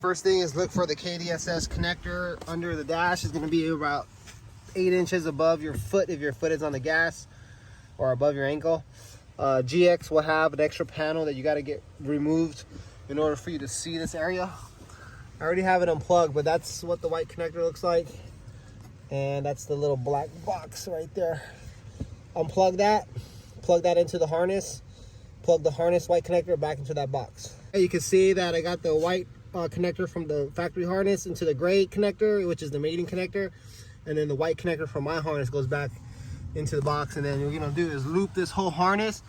First thing is look for the KDSS connector under the dash. Is going to be about 8 inches above your foot if your foot is on the gas, or above your ankle. GX will have an extra panel that you got to get removed in order for you to see this area. I already have it unplugged, but that's what the white connector looks like. And that's the little black box right there. Unplug that, plug that into the harness, plug the harness white connector back into that box. You can see that I got the white connector from the factory harness into the gray connector, which is the mating connector, and then the white connector from my harness goes back into the box. And then what you're gonna do is loop this whole harness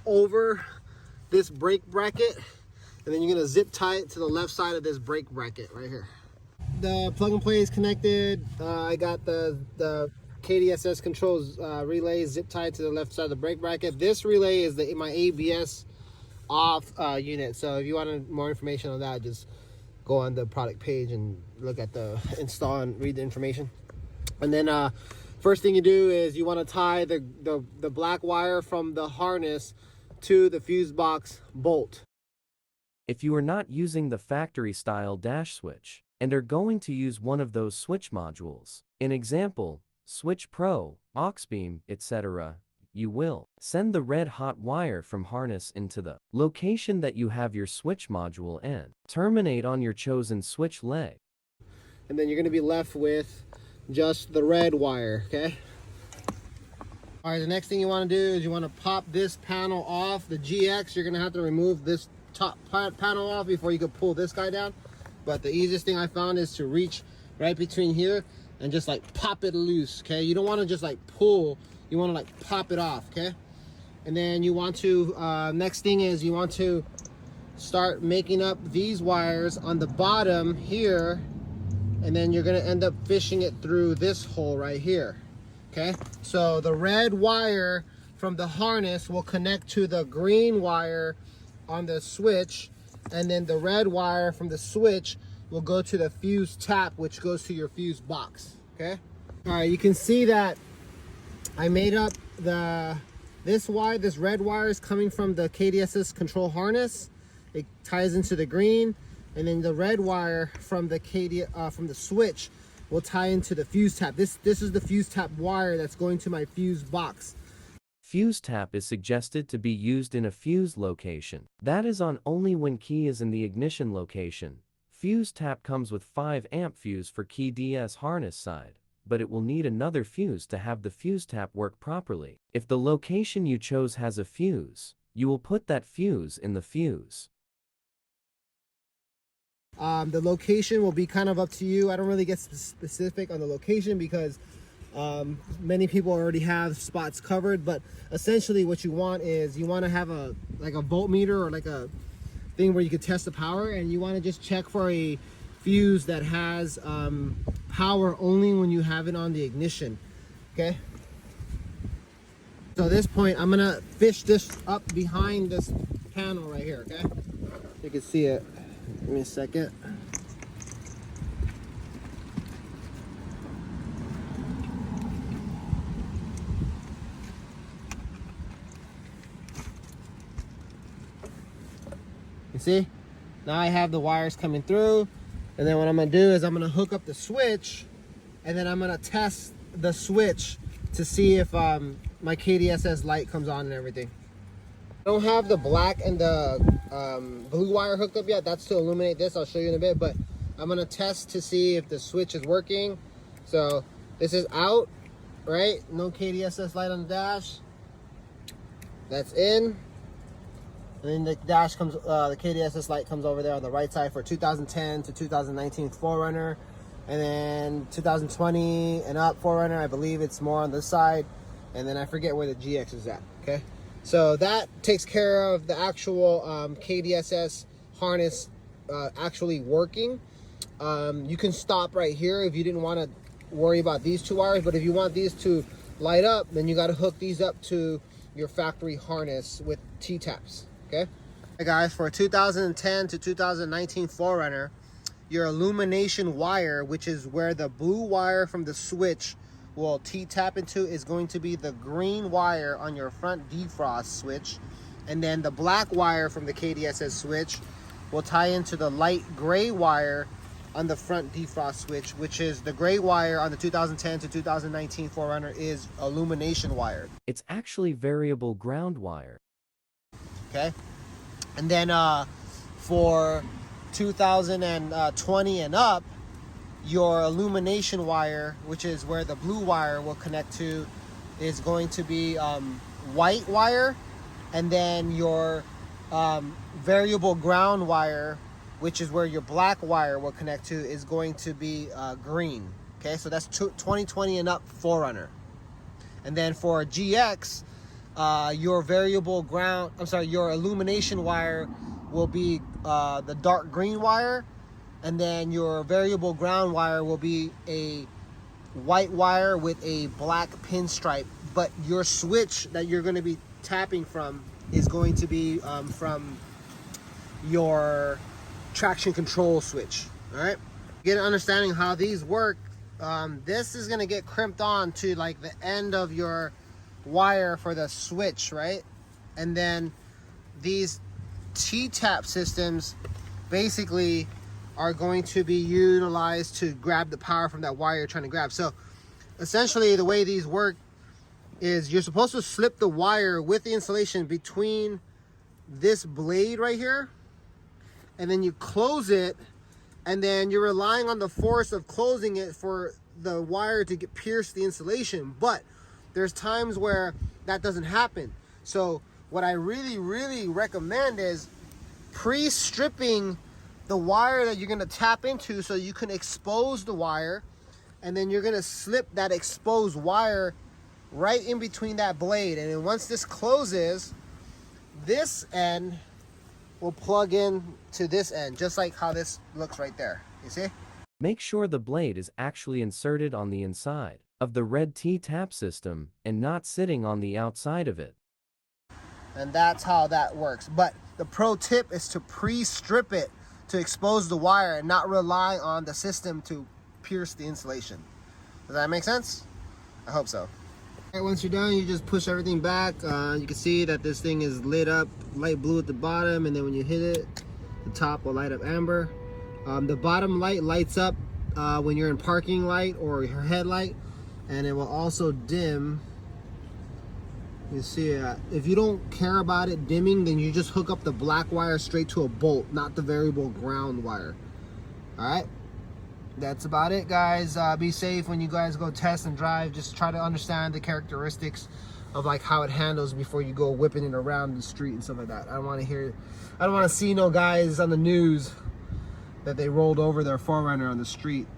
over this brake bracket, and then you're gonna zip tie it to the left side of this brake bracket right here. The plug and play is connected. I got the KDSS controls relay zip tied to the left side of the brake bracket. This relay is my ABS off unit. So if you want more information on that, just go on the product page and look at the install and read the information. And then first thing you do is you want to tie the black wire from the harness to the fuse box bolt. If you are not using the factory style dash switch and are going to use one of those switch modules, in example, Switch Pro, Auxbeam, etc., you will send the red hot wire from harness into the location that you have your switch module and terminate on your chosen switch leg. And then you're going to be left with just the red wire, okay? All right, the next thing you want to do is you want to pop this panel off. The GX, you're going to have to remove this top panel off before you can pull this guy down. But the easiest thing I found is to reach right between here and just like pop it loose, okay? You don't want to just like pull, you want to like pop it off, okay? And then you want to, next thing is you want to start making up these wires on the bottom here, and then you're gonna end up fishing it through this hole right here, okay? So the red wire from the harness will connect to the green wire on the switch, and then the red wire from the switch will go to the fuse tap, which goes to your fuse box, okay? All right, you can see that I made up this red wire is coming from the KDSS control harness. It ties into the green, and then the red wire from the from the switch will tie into the fuse tap. This is the fuse tap wire that's going to my fuse box. Fuse tap is suggested to be used in a fuse location. That is on only when key is in the ignition location. Fuse tap comes with 5 amp fuse for KDS harness side, but it will need another fuse to have the fuse tap work properly. If the location you chose has a fuse, you will put that fuse in the fuse. The location will be kind of up to you. I don't really get specific on the location because many people already have spots covered, but essentially what you want is you want to have a voltmeter or like a thing where you can test the power, and you want to just check for a fuse that has power only when you have it on the ignition, okay? So at this point I'm gonna fish this up behind this panel right here, okay? You can see it. Give me a second. You see? Now I have the wires coming through, and then what I'm gonna do is I'm gonna hook up the switch, and then I'm gonna test the switch to see if my KDSS light comes on and everything. I don't have the black and the blue wire hooked up yet. That's to illuminate this. I'll show you in a bit, but I'm gonna test to see if the switch is working. So this is out, right? No KDSS light on the dash. That's in. And then the dash comes, the KDSS light comes over there on the right side for 2010 to 2019 4Runner. And then 2020 and up 4Runner, I believe it's more on this side. And then I forget where the GX is at, okay? So that takes care of the actual KDSS harness actually working. You can stop right here if you didn't want to worry about these 2 wires, but if you want these to light up, then you got to hook these up to your factory harness with T-taps, okay? Hey guys, for a 2010 to 2019 4Runner, your illumination wire, which is where the blue wire from the switch will T-tap into, is going to be the green wire on your front defrost switch, and then the black wire from the KDSS switch will tie into the light gray wire on the front defrost switch, which is the gray wire on the 2010 to 2019 4Runner is illumination wire. It's actually variable ground wire. Okay, and then for 2020 and up, your illumination wire, which is where the blue wire will connect to, is going to be white wire, and then your variable ground wire, which is where your black wire will connect to, is going to be green. Okay, so that's 2020 and up 4Runner. And then for GX, your variable ground, your illumination wire will be the dark green wire, and then your variable ground wire will be a white wire with a black pinstripe. But your switch that you're going to be tapping from is going to be from your traction control switch. All right, get an understanding how these work. This is going to get crimped on to like the end of your wire for the switch, right? And then these T-tap systems basically are going to be utilized to grab the power from that wire you're trying to grab. So essentially the way these work is you're supposed to slip the wire with the insulation between this blade right here, and then you close it, and then you're relying on the force of closing it for the wire to pierce the insulation. But there's times where that doesn't happen. So what I really recommend is pre-stripping the wire that you're going to tap into, so you can expose the wire, and then you're going to slip that exposed wire right in between that blade. And then once this closes, this end will plug in to this end, just like how this looks right there. You see? Make sure the blade is actually inserted on the inside of the red T-tap system and not sitting on the outside of it. And that's how that works. But the pro tip is to pre-strip it to expose the wire and not rely on the system to pierce the insulation. Does that make sense? I hope so. All right, once you're done, you just push everything back. You can see that this thing is lit up light blue at the bottom, and then when you hit it, the top will light up amber. The bottom light lights up when you're in parking light or your headlight, and it will also dim. You see, if you don't care about it dimming, then you just hook up the black wire straight to a bolt, not the variable ground wire. All right, that's about it, guys. Be safe when you guys go test and drive. Just try to understand the characteristics of like how it handles before you go whipping it around the street and stuff like that. I don't want to see no guys on the news that they rolled over their 4Runner on the street.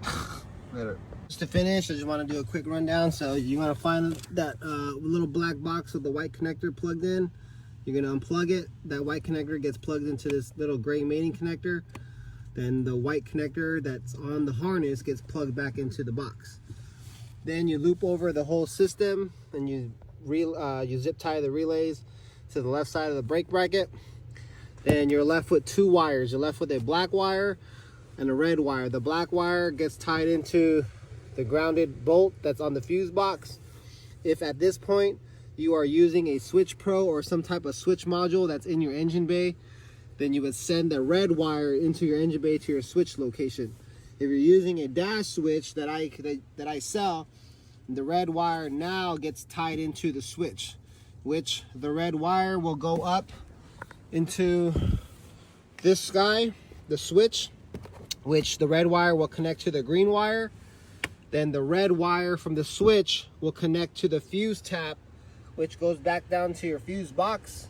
Later. Just to finish, I just want to do a quick rundown. So you want to find that little black box with the white connector plugged in. You're going to unplug it. That white connector gets plugged into this little gray mating connector. Then the white connector that's on the harness gets plugged back into the box. Then you loop over the whole system, and you zip tie the relays to the left side of the brake bracket. Then you're left with two wires. You're left with a black wire and a red wire. The black wire gets tied into the grounded bolt that's on the fuse box. If at this point you are using a Switch Pro or some type of switch module that's in your engine bay, then you would send the red wire into your engine bay to your switch location. If you're using a dash switch that I sell, the red wire now gets tied into the switch, which the red wire will go up into this guy, the switch, which the red wire will connect to the green wire. Then the red wire from the switch will connect to the fuse tap, which goes back down to your fuse box.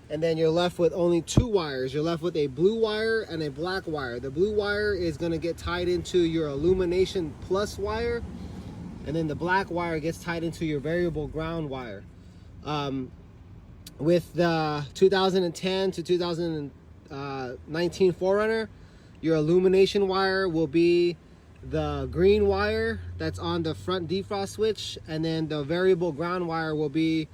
And then you're left with only two wires. You're left with a blue wire and a black wire. The blue wire is going to get tied into your illumination plus wire, and then the black wire gets tied into your variable ground wire. With the 2010 to 2019 4Runner, your illumination wire will be the green wire that's on the front defrost switch, and then the variable ground wire will be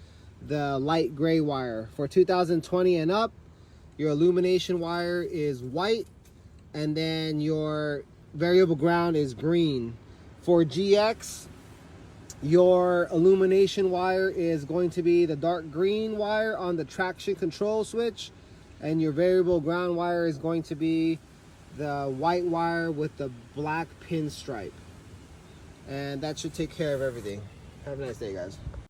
the light gray wire. For 2020 and up, your illumination wire is white, and then your variable ground is green. For GX, your illumination wire is going to be the dark green wire on the traction control switch, And your variable ground wire is going to be the white wire with the black pinstripe. And that should take care of everything. Have a nice day, guys.